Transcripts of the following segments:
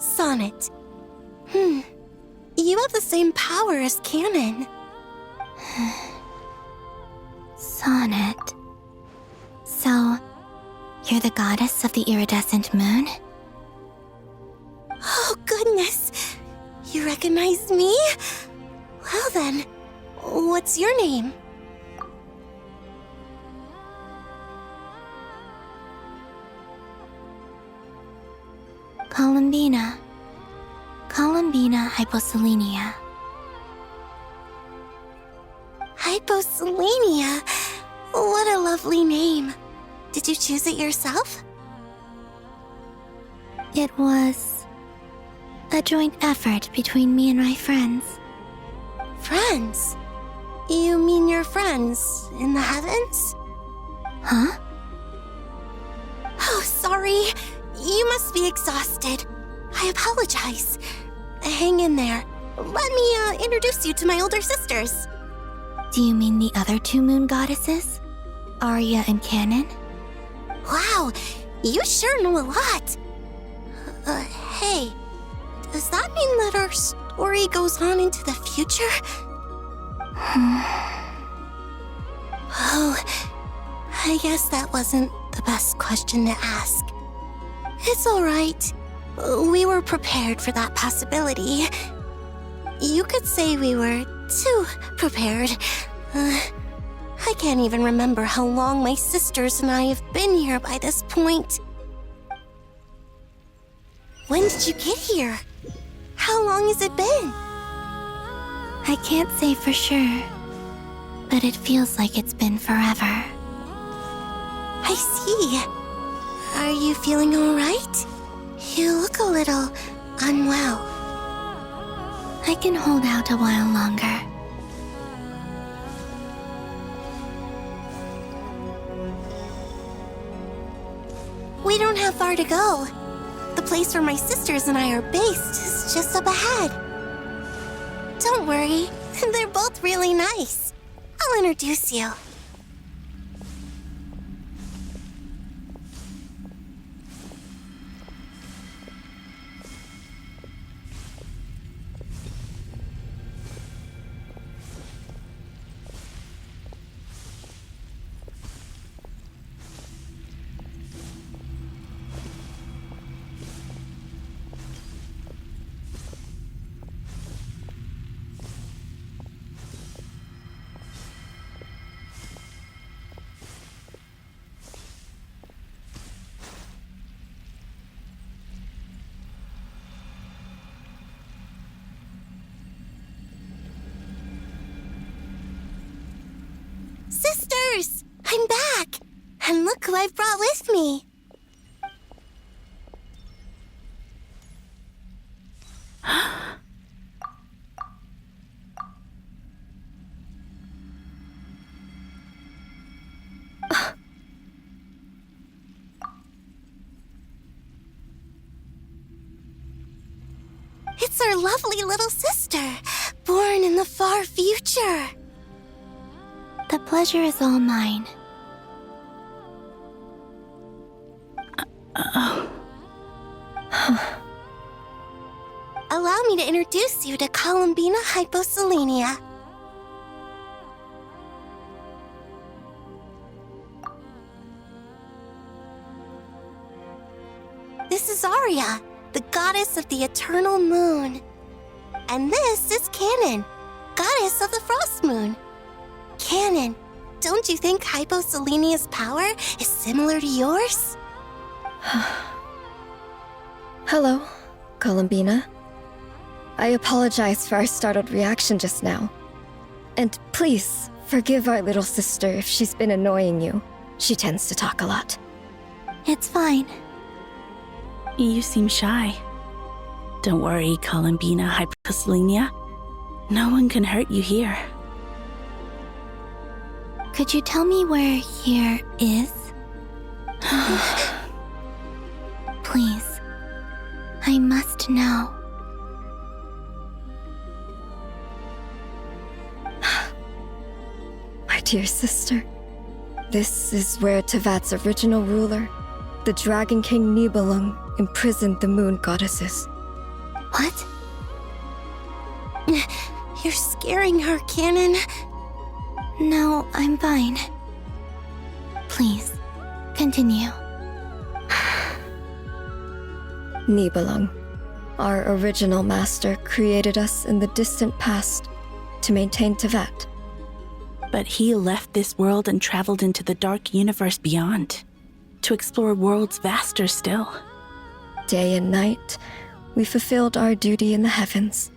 Sonnet. You have the same power as Canon. Sonnet. So, you're the goddess of the iridescent moon? Oh, goodness. You recognize me? Well then, what's your name? Columbina. Columbina Hyposelenia. Hyposelenia? What a lovely name. Did you choose it yourself? It was a joint effort between me and my friends. Friends? You mean your friends in the heavens? Huh? Oh, sorry. You must be exhausted. I apologize. Hang in there. Let me introduce you to my older sisters. Do you mean the other two moon goddesses? Arya and Canon? Wow, you sure know a lot. Hey, does that mean that our story goes on into the future? Oh, I guess that wasn't the best question to ask. It's alright. We were prepared for that possibility. You could say we were too prepared. I can't even remember how long my sisters and I have been here by this point. When did you get here? How long has it been? I can't say for sure, but it feels like it's been forever. I see. Are you feeling alright? You look a little unwell. I can hold out a while longer. We don't have far to go. The place where my sisters and I are based is just up ahead. Don't worry, they're both really nice. I'll introduce you. Sisters! I'm back! And look who I've brought with me! It's our lovely little sister, born in the far future. The pleasure is all mine. Allow me to introduce you to Columbina Hyposelenia. This is Arya, the goddess of the eternal moon. And this is Canon, goddess of the frost moon. Canon, don't you think Hyposelenia's power is similar to yours? Hello, Columbina. I apologize for our startled reaction just now. And please, forgive our little sister if she's been annoying you. She tends to talk a lot. It's fine. You seem shy. Don't worry, Columbina Hyposelenia. No one can hurt you here. Could you tell me where here is? Please. I must know. My dear sister, this is where Tevat's original ruler, the Dragon King Nibelung, imprisoned the moon goddesses. What? You're scaring her, Canon. No, I'm fine. Please, continue. Nibelung, our original master, created us in the distant past to maintain Tevat. But he left this world and traveled into the dark universe beyond, to explore worlds vaster still. Day and night, we fulfilled our duty in the heavens,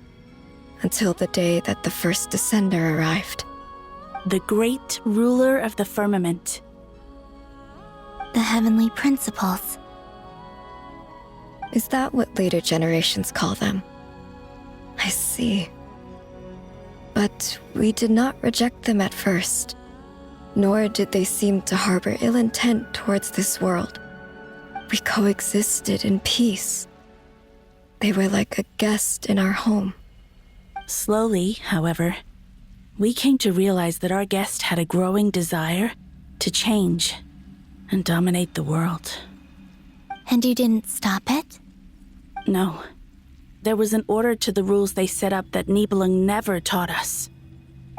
until the day that the first descender arrived. The great ruler of the firmament. The heavenly principles. Is that what later generations call them? I see. But we did not reject them at first, nor did they seem to harbor ill intent towards this world. We coexisted in peace. They were like a guest in our home. Slowly, however, we came to realize that our guest had a growing desire to change and dominate the world. And you didn't stop it? No. There was an order to the rules they set up that Nibelung never taught us.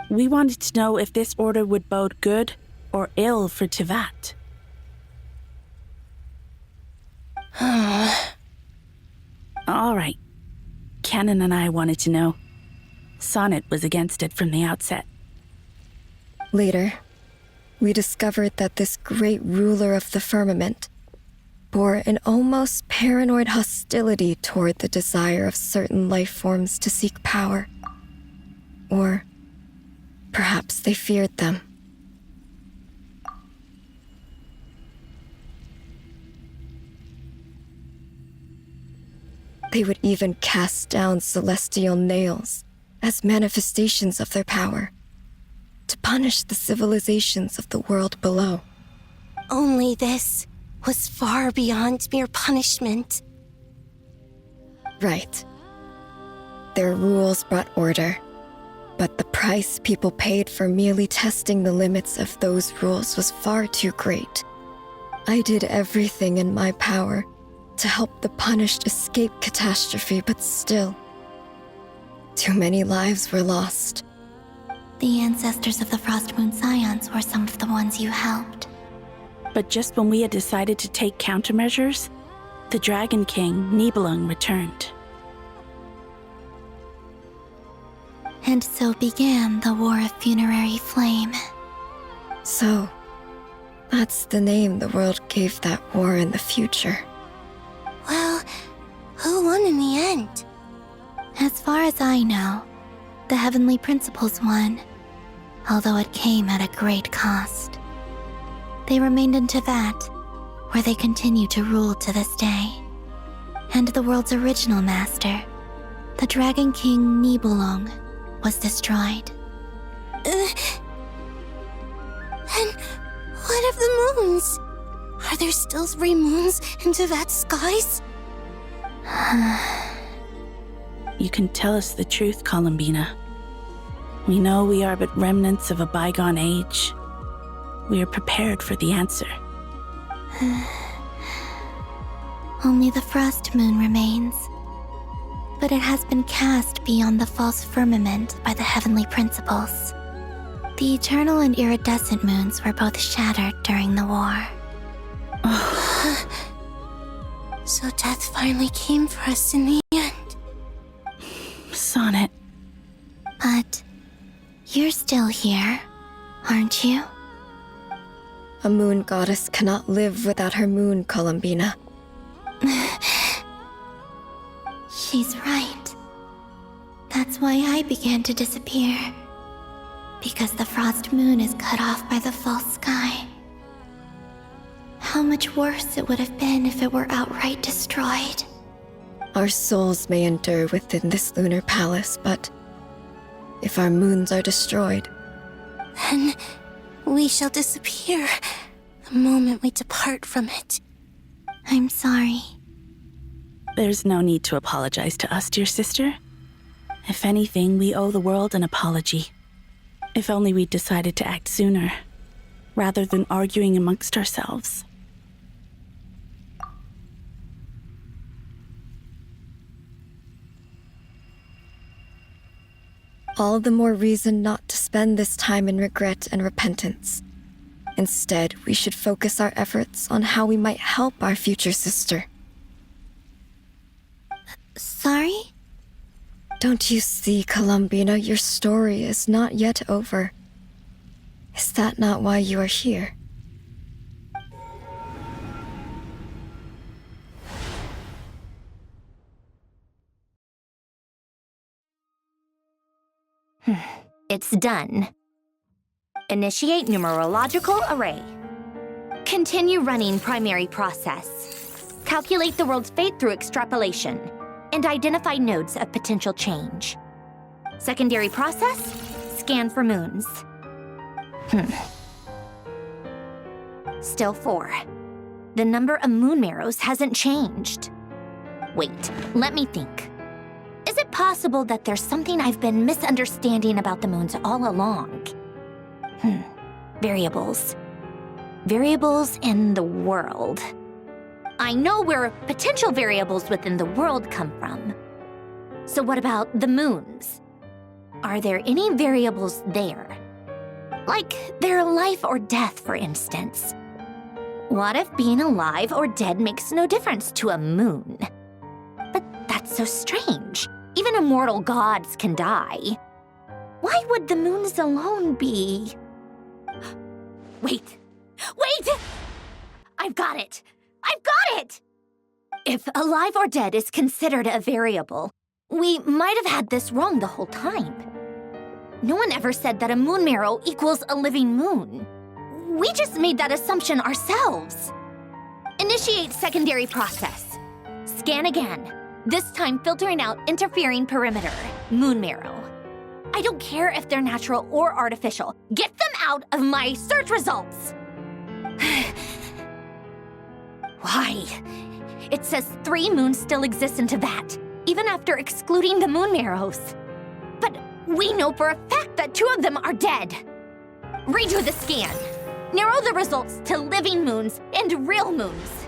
We wanted to know if this order would bode good or ill for Tevat. All right. Canon and I wanted to know. Sonnet was against it from the outset. Later, we discovered that this great ruler of the firmament bore an almost paranoid hostility toward the desire of certain life forms to seek power. Or perhaps they feared them. They would even cast down celestial nails as manifestations of their power, to punish the civilizations of the world below. Only this was far beyond mere punishment. Right. Their rules brought order, but the price people paid for merely testing the limits of those rules was far too great. I did everything in my power to help the punished escape catastrophe, but still, too many lives were lost. The ancestors of the Frost Moon Scions were some of the ones you helped. But just when we had decided to take countermeasures, the Dragon King, Nibelung, returned. And so began the War of Funerary Flame. So, that's the name the world gave that war in the future. Well, who won in the end? As far as I know, the Heavenly Principles won, although it came at a great cost. They remained in Tevat, where they continue to rule to this day. And the world's original master, the Dragon King Nibelung, was destroyed. And what of the moons? Are there still 3 moons in Tevat's skies? You can tell us the truth, Columbina. We know we are but remnants of a bygone age. We are prepared for the answer. Only the Frost Moon remains, but it has been cast beyond the false firmament by the Heavenly Principles. The eternal and iridescent moons were both shattered during the war. So death finally came for us in the end. Sonnet. But you're still here, aren't you? A moon goddess cannot live without her moon, Columbina. She's right. That's why I began to disappear. Because the Frost Moon is cut off by the false sky. How much worse it would have been if it were outright destroyed. Our souls may endure within this lunar palace, but if our moons are destroyed, Then we shall disappear the moment we depart from it. I'm sorry. There's no need to apologize to us, dear sister. If anything, we owe the world an apology. If only we'd decided to act sooner, rather than arguing amongst ourselves. All the more reason not to spend this time in regret and repentance. Instead, we should focus our efforts on how we might help our future sister. Sorry? Don't you see, Columbina, your story is not yet over. Is that not why you are here? It's done. Initiate numerological array. Continue running primary process. Calculate the world's fate through extrapolation, and identify nodes of potential change. Secondary process, scan for moons. Still 4. The number of moon marrows hasn't changed. Wait, let me think. Is it possible that there's something I've been misunderstanding about the moons all along? Variables. Variables in the world. I know where potential variables within the world come from. So what about the moons? Are there any variables there? Like their life or death, for instance. What if being alive or dead makes no difference to a moon? But that's so strange. Even immortal gods can die. Why would the moons alone be? Wait! I've got it! If alive or dead is considered a variable, we might have had this wrong the whole time. No one ever said that a moon marrow equals a living moon. We just made that assumption ourselves. Initiate secondary process. Scan again. This time filtering out interfering perimeter, moon marrow. I don't care if they're natural or artificial. Get them out of my search results! Why? It says 3 moons still exist in Teyvat, even after excluding the moon marrows. But we know for a fact that 2 of them are dead. Redo the scan. Narrow the results to living moons and real moons.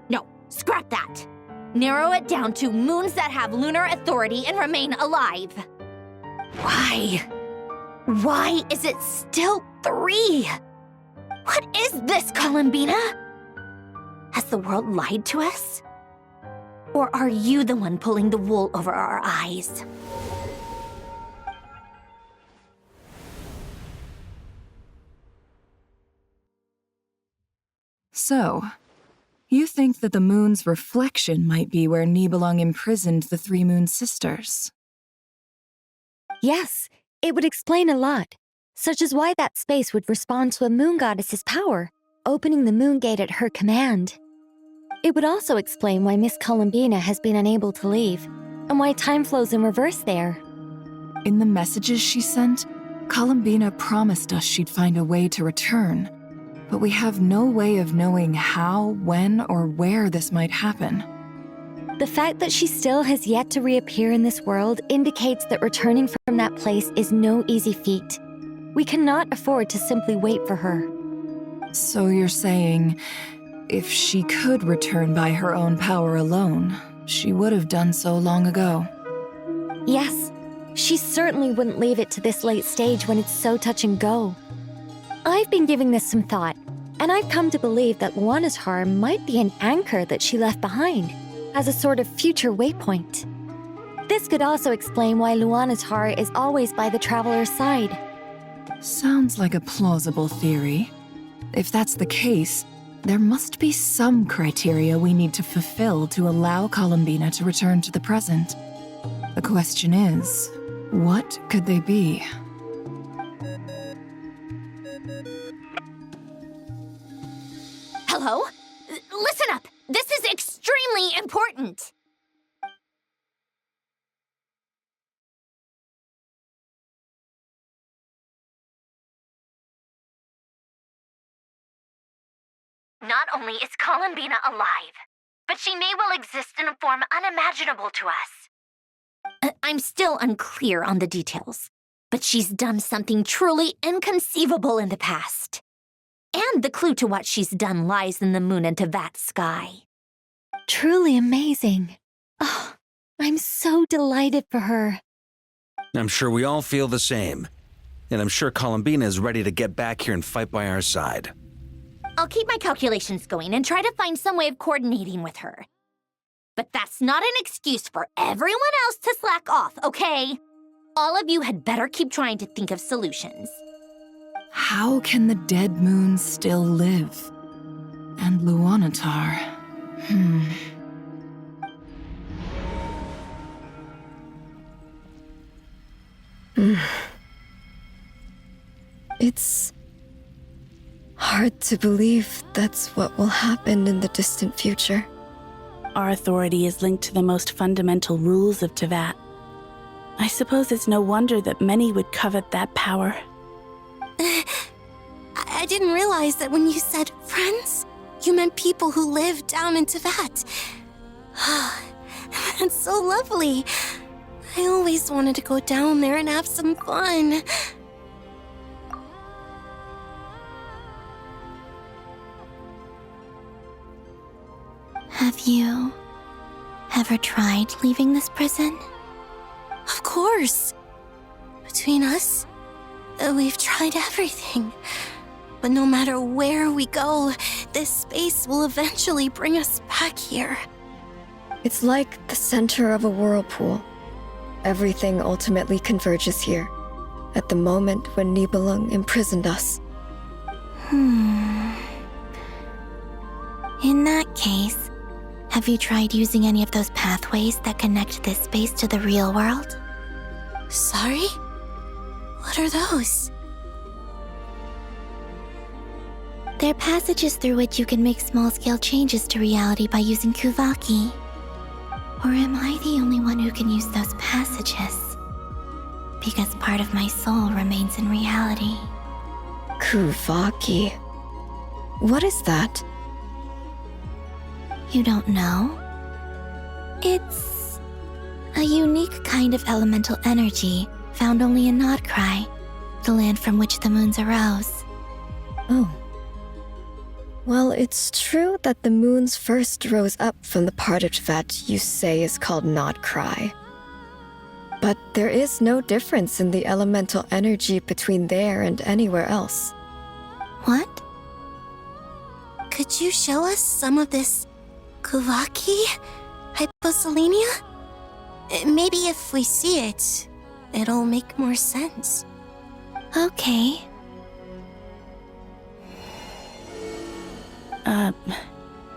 No, scrap that. Narrow it down to moons that have lunar authority and remain alive. Why? Why is it still 3? What is this, Columbina? Has the world lied to us? Or are you the one pulling the wool over our eyes? So, you think that the moon's reflection might be where Nibelung imprisoned the 3 moon sisters? Yes, it would explain a lot, such as why that space would respond to a moon goddess's power, opening the moon gate at her command. It would also explain why Miss Columbina has been unable to leave, and why time flows in reverse there. In the messages she sent, Columbina promised us she'd find a way to return, but we have no way of knowing how, when, or where this might happen. The fact that she still has yet to reappear in this world indicates that returning from that place is no easy feat. We cannot afford to simply wait for her. So you're saying, if she could return by her own power alone, she would have done so long ago. Yes, she certainly wouldn't leave it to this late stage when it's so touch and go. I've been giving this some thought, and I've come to believe that Luana's Har might be an anchor that she left behind, as a sort of future waypoint. This could also explain why Luana's Har is always by the traveler's side. Sounds like a plausible theory. If that's the case, there must be some criteria we need to fulfill to allow Columbina to return to the present. The question is, what could they be? Hello? Listen up! This is extremely important! Not only is Columbina alive, but she may well exist in a form unimaginable to us. I'm still unclear on the details, but she's done something truly inconceivable in the past. And the clue to what she's done lies in the moon and Teyvat sky. Truly amazing. Oh, I'm so delighted for her. I'm sure we all feel the same. And I'm sure Columbina is ready to get back here and fight by our side. I'll keep my calculations going and try to find some way of coordinating with her. But that's not an excuse for everyone else to slack off, okay? All of you had better keep trying to think of solutions. How can the dead moon still live? And Luanatar... It's hard to believe that's what will happen in the distant future. Our authority is linked to the most fundamental rules of Teyvat. I suppose it's no wonder that many would covet that power. I didn't realize that when you said friends, you meant people who live down in Teyvat. That's so lovely. I always wanted to go down there and have some fun. Have you ever tried leaving this prison? Of course. Between us, we've tried everything. But no matter where we go, this space will eventually bring us back here. It's like the center of a whirlpool. Everything ultimately converges here, at the moment when Nibelung imprisoned us. In that case, have you tried using any of those pathways that connect this space to the real world? Sorry? What are those? They're passages through which you can make small-scale changes to reality by using Kuvaki. Or am I the only one who can use those passages? Because part of my soul remains in reality. Kuvaki. What is that? You don't know? It's a unique kind of elemental energy found only in Nodcry, the land from which the moons arose. Oh. Well, it's true that the moons first rose up from the part of Teyvat you say is called Nodcry. But there is no difference in the elemental energy between there and anywhere else. What? Could you show us some of this Kuvaki hyposelenia? Maybe if we see it, it'll make more sense. Okay.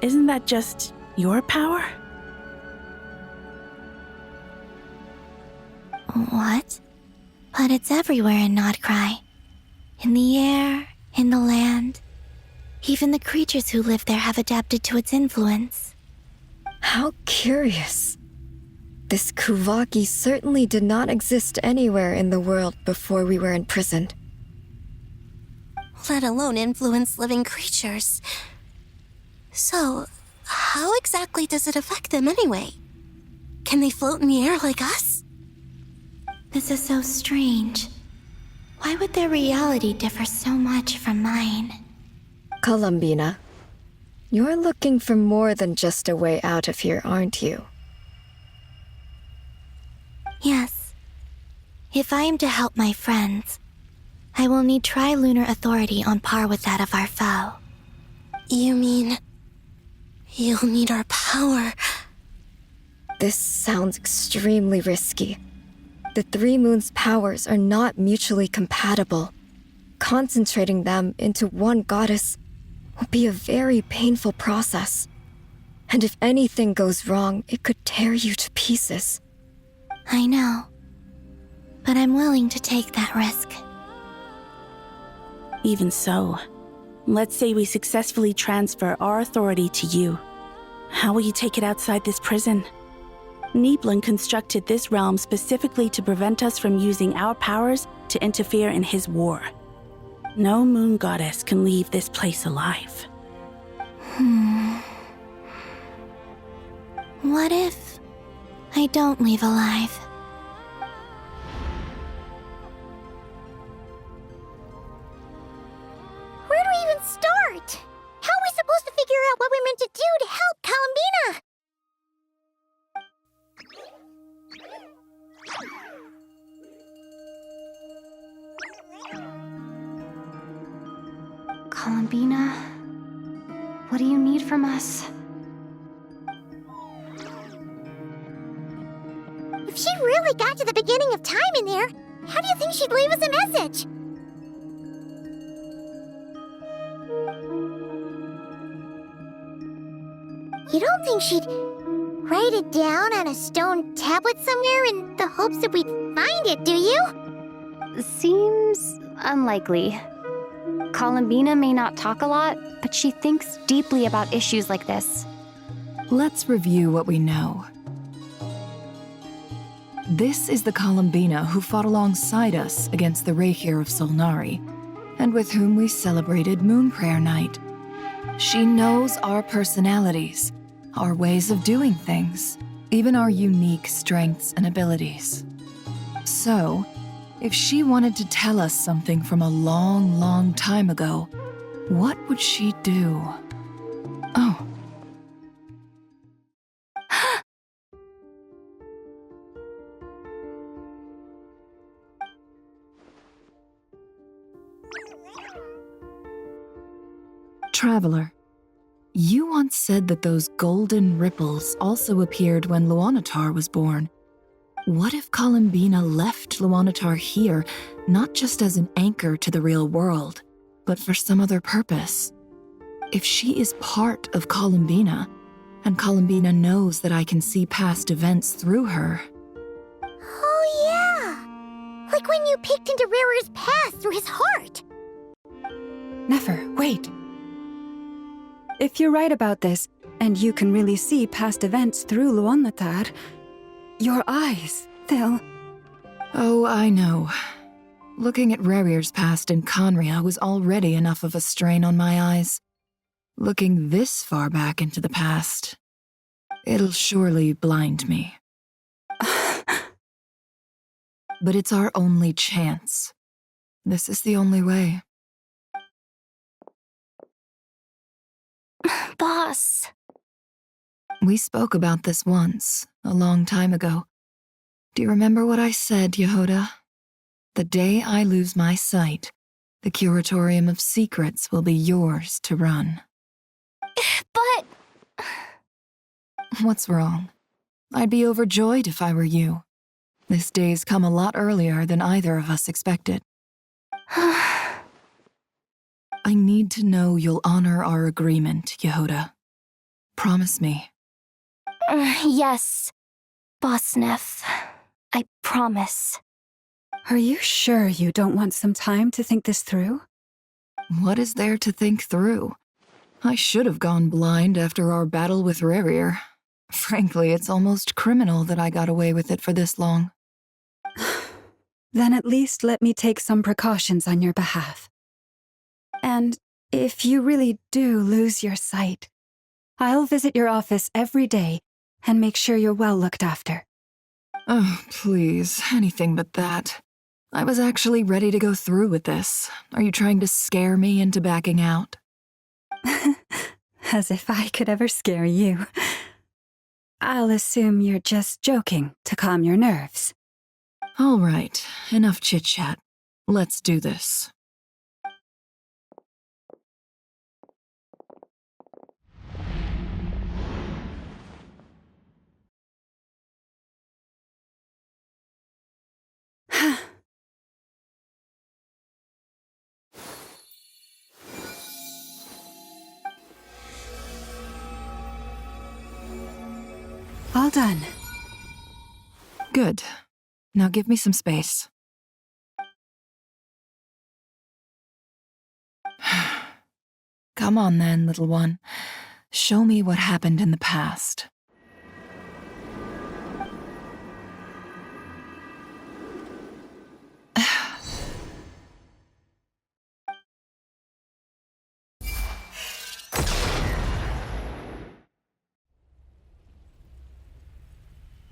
Isn't that just your power? What? But it's everywhere in Nodcry. In the air, in the land. Even the creatures who live there have adapted to its influence. How curious. This Kuvaki certainly did not exist anywhere in the world before we were imprisoned. Let alone influence living creatures. So, how exactly does it affect them anyway? Can they float in the air like us? This is so strange. Why would their reality differ so much from mine? Columbina, you're looking for more than just a way out of here, aren't you? Yes. If I am to help my friends, I will need tri-lunar authority on par with that of our foe. You mean... you'll need our power? This sounds extremely risky. The Three Moons' powers are not mutually compatible. Concentrating them into one goddess will be a very painful process. And if anything goes wrong, it could tear you to pieces. I know. But I'm willing to take that risk. Even so, let's say we successfully transfer our authority to you. How will you take it outside this prison? Nibelung constructed this realm specifically to prevent us from using our powers to interfere in his war. No moon goddess can leave this place alive. What if I don't leave alive? Where do we even start? How are we supposed to figure out what we're meant to do to help Columbina? Columbina, what do you need from us? If she really got to the beginning of time in there, how do you think she'd leave us a message? You don't think she'd write it down on a stone tablet somewhere in the hopes that we'd find it, do you? Seems unlikely. Columbina may not talk a lot, but she thinks deeply about issues like this. Let's review what we know. This is the Columbina who fought alongside us against the Rahir of Solnari, and with whom we celebrated Moon Prayer Night. She knows our personalities, our ways of doing things, even our unique strengths and abilities. So, if she wanted to tell us something from a long, long time ago, what would she do? Oh. Traveler, you once said that those golden ripples also appeared when Luanatar was born. What if Columbina left Luanatar here, not just as an anchor to the real world, but for some other purpose? If she is part of Columbina, and Columbina knows that I can see past events through her... Oh yeah! Like when you peeked into Rare's past through his heart! Nefer, wait. If you're right about this, and you can really see past events through Luanatar, your eyes, they'll... Oh, I know. Looking at Rarir's past in Conria was already enough of a strain on my eyes. Looking this far back into the past, it'll surely blind me. But it's our only chance. This is the only way. Boss. We spoke about this once, a long time ago. Do you remember what I said, Yehoda? The day I lose my sight, the Curatorium of Secrets will be yours to run. But... What's wrong? I'd be overjoyed if I were you. This day's come a lot earlier than either of us expected. I need to know you'll honor our agreement, Yehoda. Promise me. Yes, Boss Neff. I promise. Are you sure you don't want some time to think this through? What is there to think through? I should have gone blind after our battle with Rarir. Frankly, it's almost criminal that I got away with it for this long. Then at least let me take some precautions on your behalf. And if you really do lose your sight, I'll visit your office every day and make sure you're well looked after. Oh, please, anything but that. I was actually ready to go through with this. Are you trying to scare me into backing out? As if I could ever scare you. I'll assume you're just joking to calm your nerves. All right, enough chit-chat. Let's do this. All done. Good. Now give me some space. Come on then, little one. Show me what happened in the past.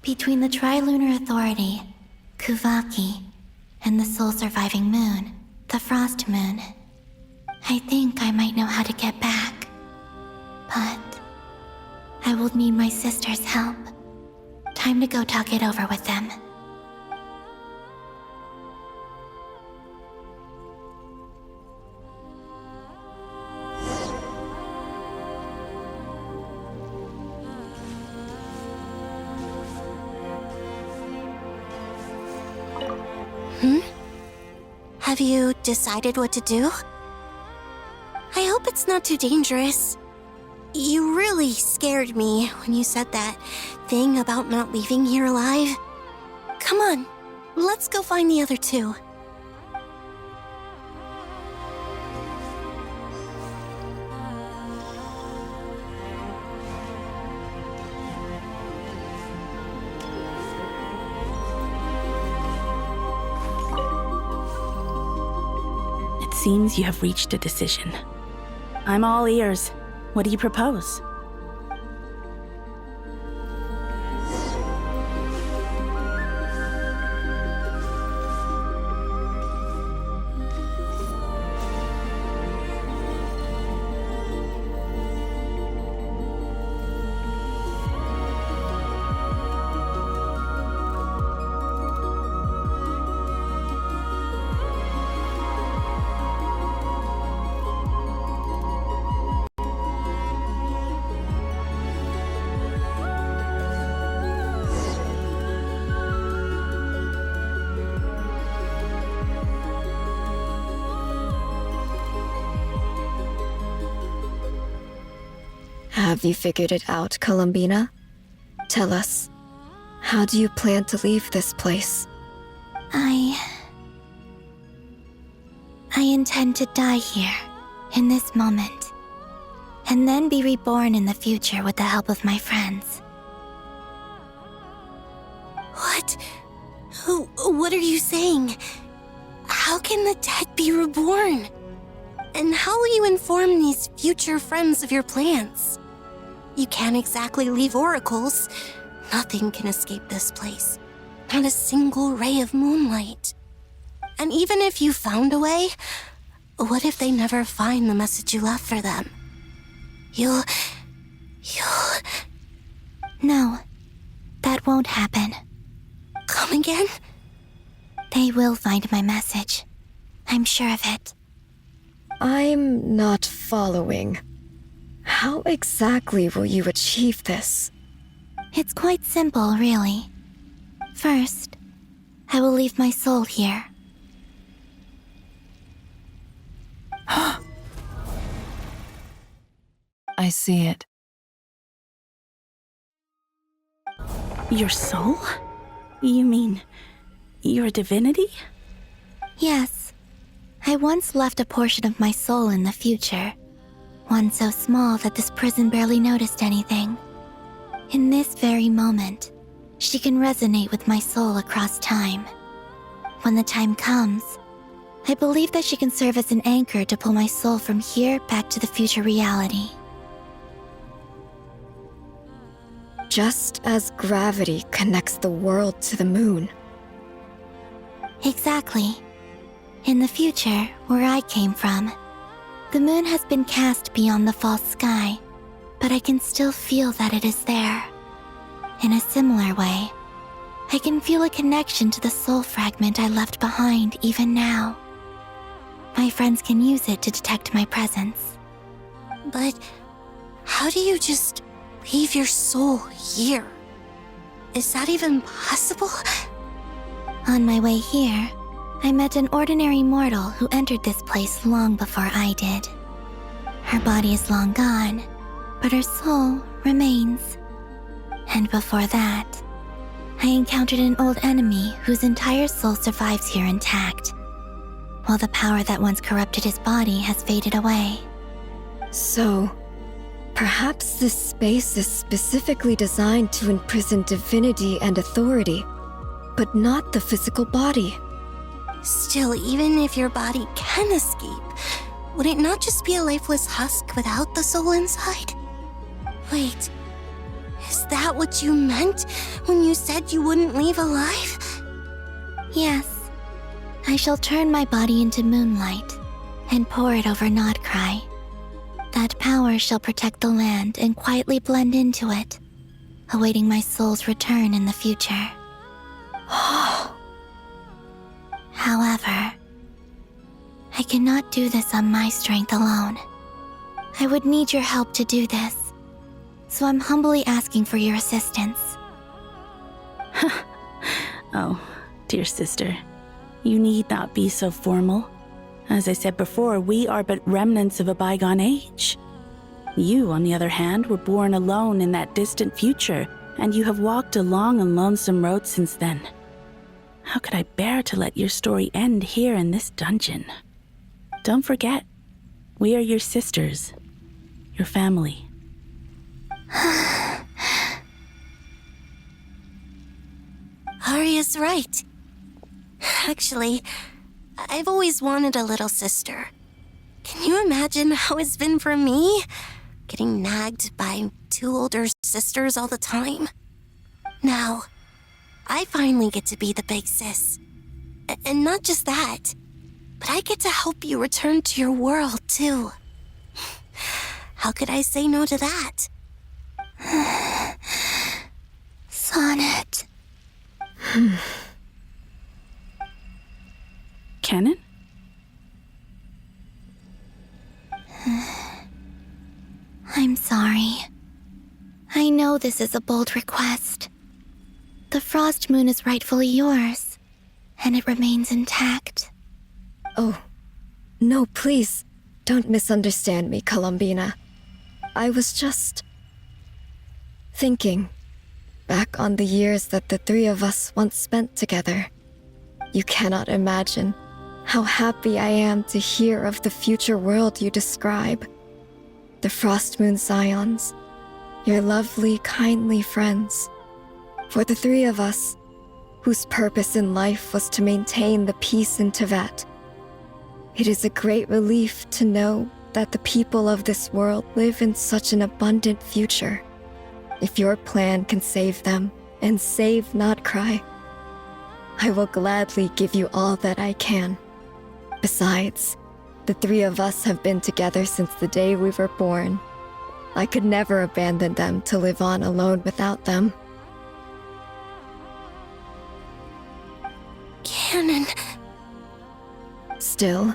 Between the Trilunar Authority, Kuvaki, and the sole-surviving moon, the Frost Moon, I think I might know how to get back. But I will need my sister's help. Time to go talk it over with them. Have you decided what to do? I hope it's not too dangerous. You really scared me when you said that thing about not leaving here alive. Come on, let's go find the other two. It seems you have reached a decision. I'm all ears. What do you propose? Have you figured it out, Columbina? Tell us, how do you plan to leave this place? I intend to die here, in this moment, and then be reborn in the future with the help of my friends. What? What are you saying? How can the dead be reborn? And how will you inform these future friends of your plans? You can't exactly leave oracles. Nothing can escape this place. Not a single ray of moonlight. And even if you found a way, what if they never find the message you left for them? You'll... No, that won't happen. Come again? They will find my message. I'm sure of it. I'm not following. How exactly will you achieve this? It's quite simple, really. First, I will leave my soul here. I see it. Your soul? You mean you're a divinity? Yes. I once left a portion of my soul in the future. One so small that this prison barely noticed anything. In this very moment, she can resonate with my soul across time. When the time comes, I believe that she can serve as an anchor to pull my soul from here back to the future reality. Just as gravity connects the world to the moon. Exactly. In the future, where I came from, the moon has been cast beyond the false sky, but I can still feel that it is there. In a similar way, I can feel a connection to the soul fragment I left behind even now. My friends can use it to detect my presence. But how do you just leave your soul here? Is that even possible? On my way here, I met an ordinary mortal who entered this place long before I did. Her body is long gone, but her soul remains. And before that, I encountered an old enemy whose entire soul survives here intact, while the power that once corrupted his body has faded away. So, perhaps this space is specifically designed to imprison divinity and authority, but not the physical body. Still, even if your body can escape, would it not just be a lifeless husk without the soul inside? Wait, is that what you meant when you said you wouldn't leave alive? Yes, I shall turn my body into moonlight and pour it over Nodcry. That power shall protect the land and quietly blend into it, awaiting my soul's return in the future. However, I cannot do this on my strength alone. I would need your help to do this, so I'm humbly asking for your assistance. Oh, dear sister, You need not be so formal. As I said before, we are but remnants of a bygone age. You, on the other hand, were born alone in that distant future, and you have walked a long and lonesome road since then. How could I bear to let your story end here in this dungeon? Don't forget, we are your sisters, your family. Arya's right. Actually, I've always wanted a little sister. Can you imagine how it's been for me? Getting nagged by two older sisters all the time. Now, I finally get to be the big sis. And not just that, but I get to help you return to your world, too. How could I say no to that? Sonnet. Canon? I'm sorry. I know this is a bold request. The Frost Moon is rightfully yours, and it remains intact. Oh, no, please. Don't misunderstand me, Columbina. I was just thinking back on the years that the three of us once spent together. You cannot imagine how happy I am to hear of the future world you describe. The Frost Moon Scions, your lovely, kindly friends. For the three of us, whose purpose in life was to maintain the peace in Teyvat, it is a great relief to know that the people of this world live in such an abundant future. If your plan can save them, and save not cry, I will gladly give you all that I can. Besides, the three of us have been together since the day we were born. I could never abandon them to live on alone without them. Canon. Still,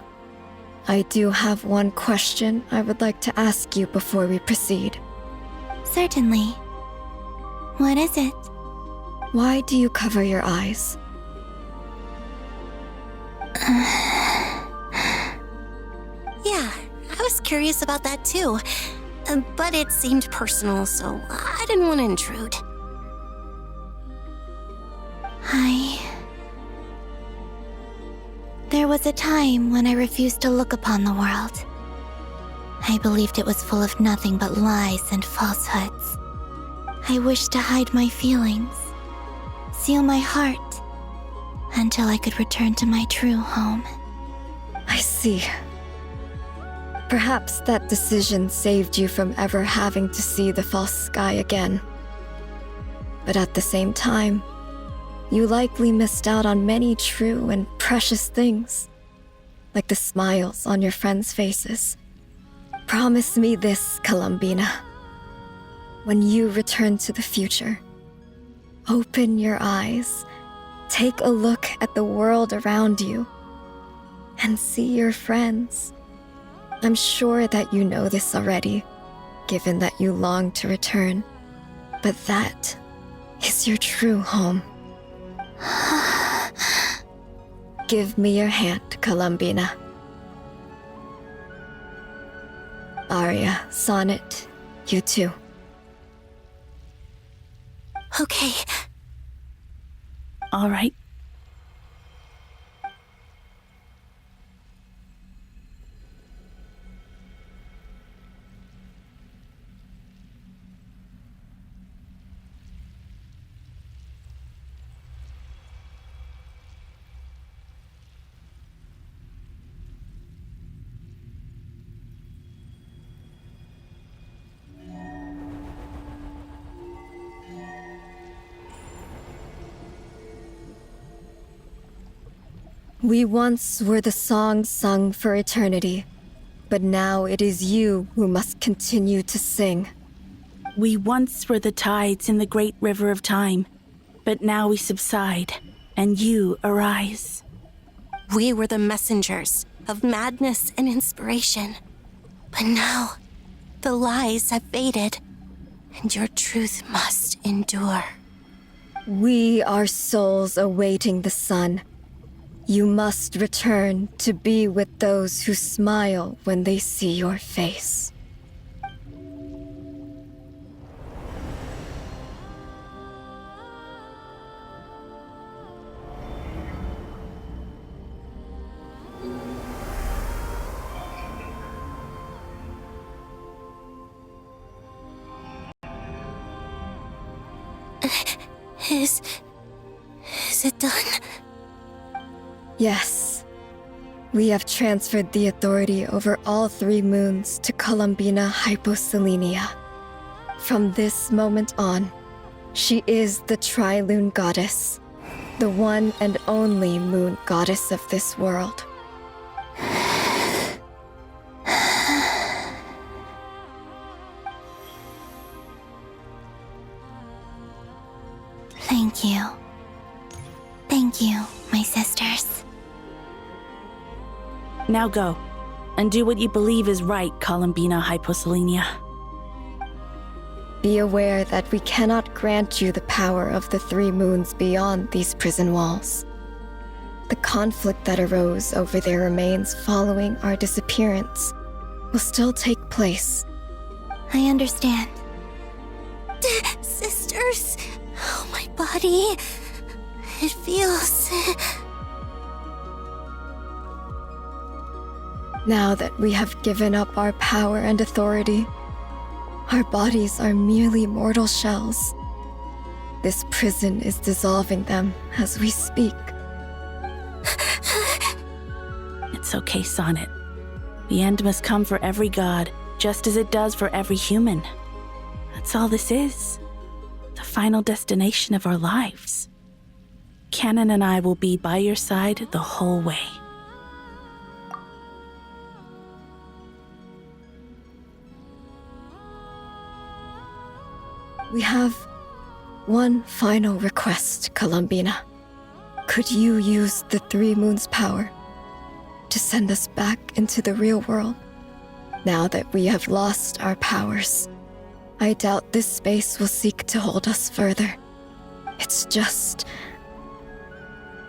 I do have one question I would like to ask you before we proceed. Certainly. What is it? Why do you cover your eyes? Yeah, I was curious about that too. But it seemed personal, so I didn't want to intrude. There was a time when I refused to look upon the world. I believed it was full of nothing but lies and falsehoods. I wished to hide my feelings, seal my heart, until I could return to my true home. I see. Perhaps that decision saved you from ever having to see the false sky again. But at the same time, you likely missed out on many true and precious things, like the smiles on your friends' faces. Promise me this, Columbina. When you return to the future, open your eyes, take a look at the world around you, and see your friends. I'm sure that you know this already, given that you long to return. But that is your true home. Give me your hand, Columbina. Arya, Sonnet, you too. Okay. All right. We once were the song sung for eternity, but now it is you who must continue to sing. We once were the tides in the great river of time, but now we subside, and you arise. We were the messengers of madness and inspiration. But now, the lies have faded, and your truth must endure. We are souls awaiting the sun. You must return to be with those who smile when they see your face. Is it done? Yes. We have transferred the authority over all 3 moons to Columbina Hyposelenia. From this moment on, she is the Tri-Lune Goddess, the one and only moon goddess of this world. Thank you. Thank you, my sisters. Now go, and do what you believe is right, Columbina Hyposelenia. Be aware that we cannot grant you the power of the 3 moons beyond these prison walls. The conflict that arose over their remains following our disappearance will still take place. I understand. Sisters, oh, my body. It feels... Now that we have given up our power and authority, our bodies are merely mortal shells. This prison is dissolving them as we speak. It's okay, Sonnet. The end must come for every god, just as it does for every human. That's all this is. The final destination of our lives. Canon and I will be by your side the whole way. We have one final request, Columbina. Could you use the 3 moons' power to send us back into the real world? Now that we have lost our powers, I doubt this space will seek to hold us further. It's just...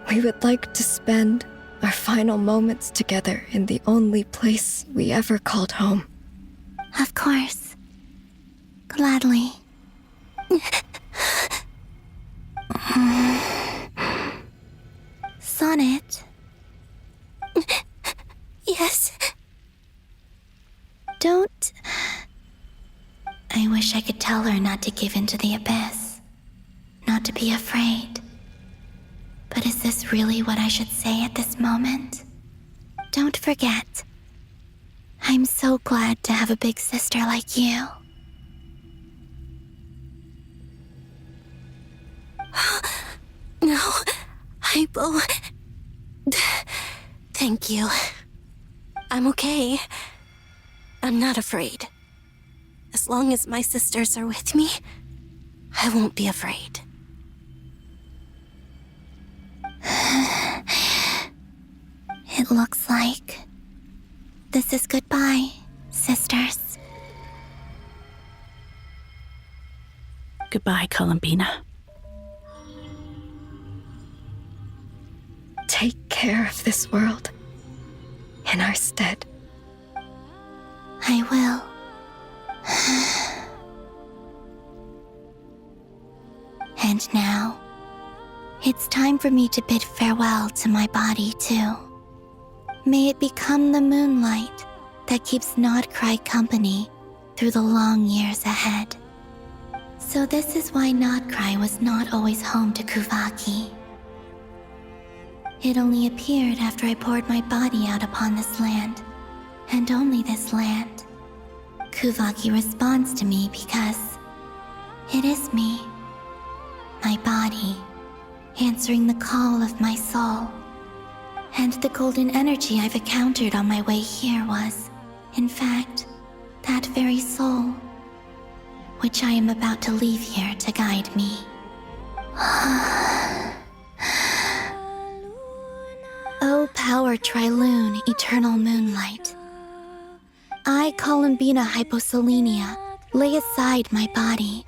we would like to spend our final moments together in the only place we ever called home. Of course. Gladly. Sonnet. Yes? Don't... I wish I could tell her not to give in to the abyss. Not to be afraid. But is this really what I should say at this moment? Don't forget. I'm so glad to have a big sister like you. No, Hypo. Thank you. I'm okay. I'm not afraid. As long as my sisters are with me, I won't be afraid. It looks like this is goodbye, sisters. Goodbye, Columbina. Take care of this world in our stead. I will. And now, it's time for me to bid farewell to my body, too. May it become the moonlight that keeps Nodcry company through the long years ahead. So this is why Nodcry was not always home to Kuvaki. It only appeared after I poured my body out upon this land, and only this land. Kuvaki responds to me because it is me, my body, answering the call of my soul. And the golden energy I've encountered on my way here was, in fact, that very soul, which I am about to leave here to guide me. O power Tri-Lune, eternal moonlight. I, Columbina Hyposelenia, lay aside my body.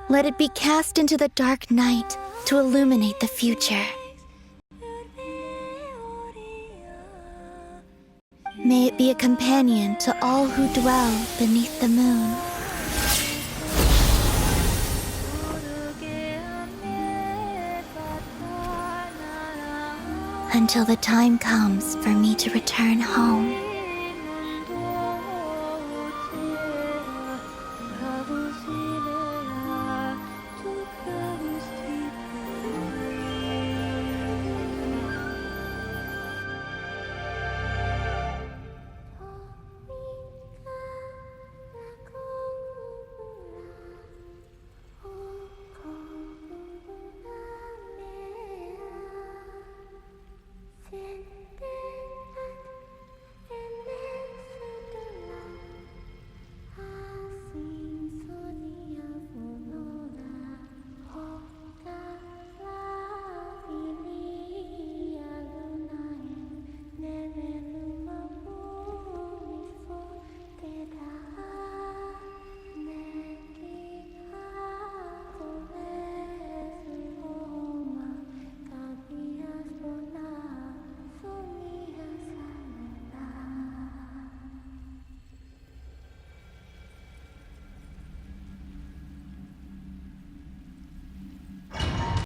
Let it be cast into the dark night to illuminate the future. May it be a companion to all who dwell beneath the moon. Until the time comes for me to return home.